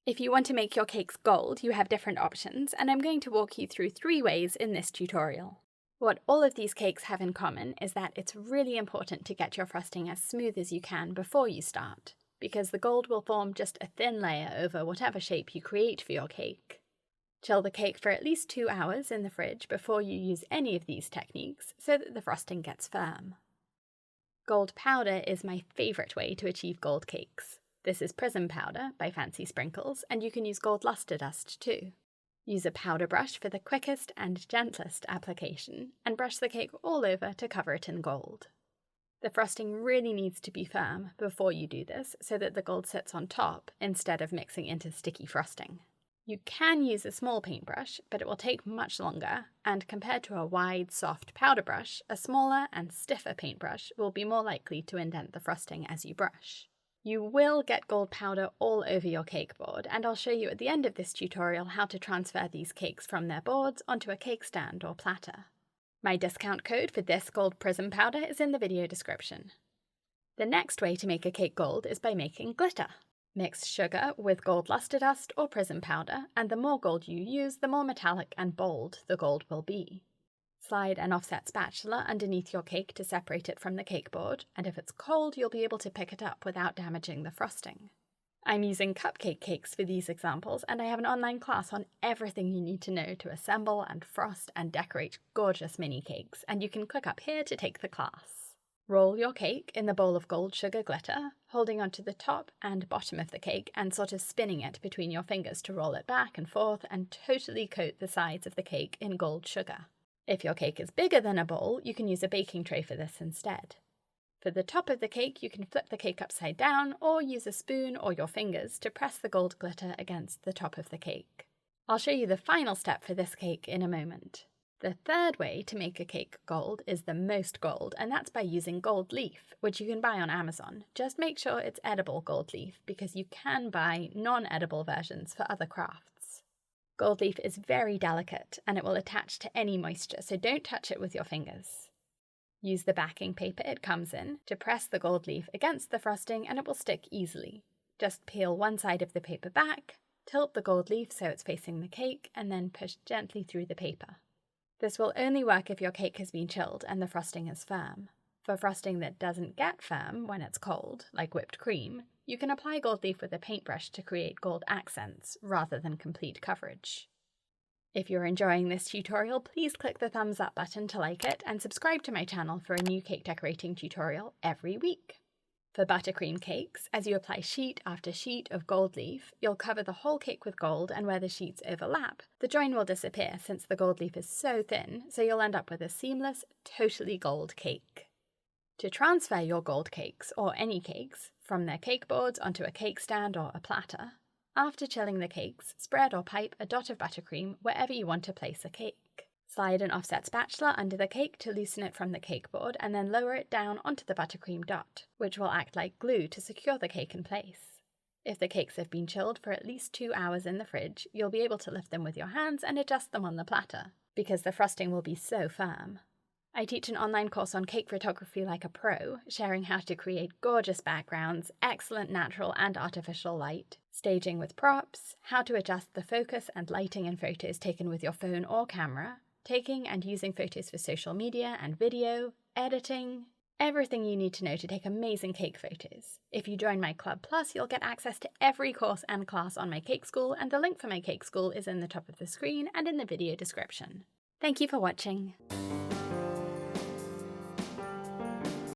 If you want to make your cakes gold, you have different options, and I'm going to walk you through 3 ways in this tutorial. What all of these cakes have in common is that it's really important to get your frosting as smooth as you can before you start, because the gold will form just a thin layer over whatever shape you create for your cake. Chill the cake for at least 2 hours in the fridge before you use any of these techniques so that the frosting gets firm. Gold powder is my favourite way to achieve gold cakes. This is Prism Powder by Fancy Sprinkles, and you can use gold luster dust too. Use a powder brush for the quickest and gentlest application, and brush the cake all over to cover it in gold. The frosting really needs to be firm before you do this so that the gold sits on top instead of mixing into sticky frosting. You can use a small paintbrush, but it will take much longer, and compared to a wide, soft powder brush, a smaller and stiffer paintbrush will be more likely to indent the frosting as you brush. You will get gold powder all over your cake board, and I'll show you at the end of this tutorial how to transfer these cakes from their boards onto a cake stand or platter. My discount code for this gold prism powder is in the video description. The next way to make a cake gold is by making glitter. Mix sugar with gold luster dust or prism powder, and the more gold you use, the more metallic and bold the gold will be. Slide an offset spatula underneath your cake to separate it from the cake board, and if it's cold, you'll be able to pick it up without damaging the frosting. I'm using cupcake cakes for these examples, and I have an online class on everything you need to know to assemble and frost and decorate gorgeous mini cakes, and you can click up here to take the class. Roll your cake in the bowl of gold sugar glitter, holding onto the top and bottom of the cake and sort of spinning it between your fingers to roll it back and forth and totally coat the sides of the cake in gold sugar. If your cake is bigger than a bowl, you can use a baking tray for this instead. For the top of the cake, you can flip the cake upside down or use a spoon or your fingers to press the gold glitter against the top of the cake. I'll show you the final step for this cake in a moment. The third way to make a cake gold is the most gold, and that's by using gold leaf, which you can buy on Amazon. Just make sure it's edible gold leaf, because you can buy non-edible versions for other crafts. Gold leaf is very delicate, and it will attach to any moisture, so don't touch it with your fingers. Use the backing paper it comes in to press the gold leaf against the frosting, and it will stick easily. Just peel one side of the paper back, tilt the gold leaf so it's facing the cake, and then push gently through the paper. This will only work if your cake has been chilled and the frosting is firm. For frosting that doesn't get firm when it's cold, like whipped cream, you can apply gold leaf with a paintbrush to create gold accents rather than complete coverage. If you're enjoying this tutorial, please click the thumbs up button to like it and subscribe to my channel for a new cake decorating tutorial every week. For buttercream cakes, as you apply sheet after sheet of gold leaf, you'll cover the whole cake with gold, and where the sheets overlap, the join will disappear since the gold leaf is so thin, so you'll end up with a seamless, totally gold cake. To transfer your gold cakes, or any cakes, from their cake boards onto a cake stand or a platter, after chilling the cakes, spread or pipe a dot of buttercream wherever you want to place a cake. Slide an offset spatula under the cake to loosen it from the cake board, and then lower it down onto the buttercream dot, which will act like glue to secure the cake in place. If the cakes have been chilled for at least 2 hours in the fridge, you'll be able to lift them with your hands and adjust them on the platter, because the frosting will be so firm. I teach an online course on cake photography like a pro, sharing how to create gorgeous backgrounds, excellent natural and artificial light, staging with props, how to adjust the focus and lighting in photos taken with your phone or camera, taking and using photos for social media and video, editing, everything you need to know to take amazing cake photos. If you join my Club Plus, you'll get access to every course and class on my cake school, and the link for my cake school is in the top of the screen and in the video description. Thank you for watching.